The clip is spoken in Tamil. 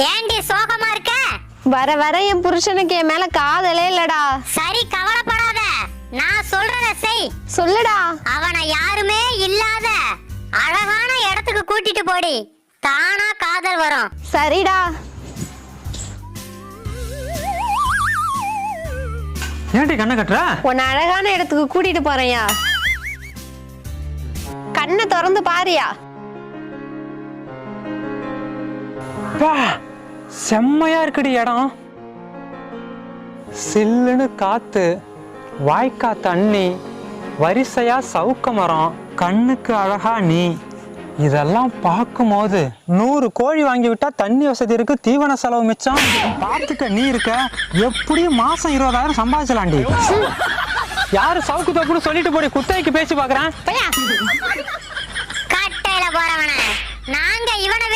ஏண்டி சோகமா இருக்க? வர வர என் புருஷனுக்கு என் மேல காதலே இல்லடா. சரி கவலைப்படாத, நான் சொல்றத செய். சொல்லுடா. அவனை யாருமே இல்லாத அழகான இடத்துக்கு கூட்டிட்டு போடி, தானா காதல் வரும். சரிடா. ஏன்டி கண்ணை கட்டுற? உன்னை அழகான இடத்துக்கு கூட்டிட்டு போறேன்யா. கண்ணை திறந்து பாரியா. பா, செம்மையா இருக்குடி இடம். சில்லுன்னு காத்து, வாய்க்கா தண்ணி, வரிசையா சவுக்க மரம், கண்ணுக்கு அழகா நீ. இதெல்லாம் பார்க்கும்போது 100 கோழி வாங்கி விட்டா தண்ணி வசதி இருக்கு, தீவன செலவு மிச்சம். பார்த்துக்க நீ இருக்க, எப்படியும் மாசம் 20,000 சம்பாதிச்சலாண்டி. யாரு சவுக்கு தப்புன்னு சொல்லிட்டு போடி, குத்தைக்கு பேசி பாக்குறேன். கட்டையில போறவன நாங்க இவனை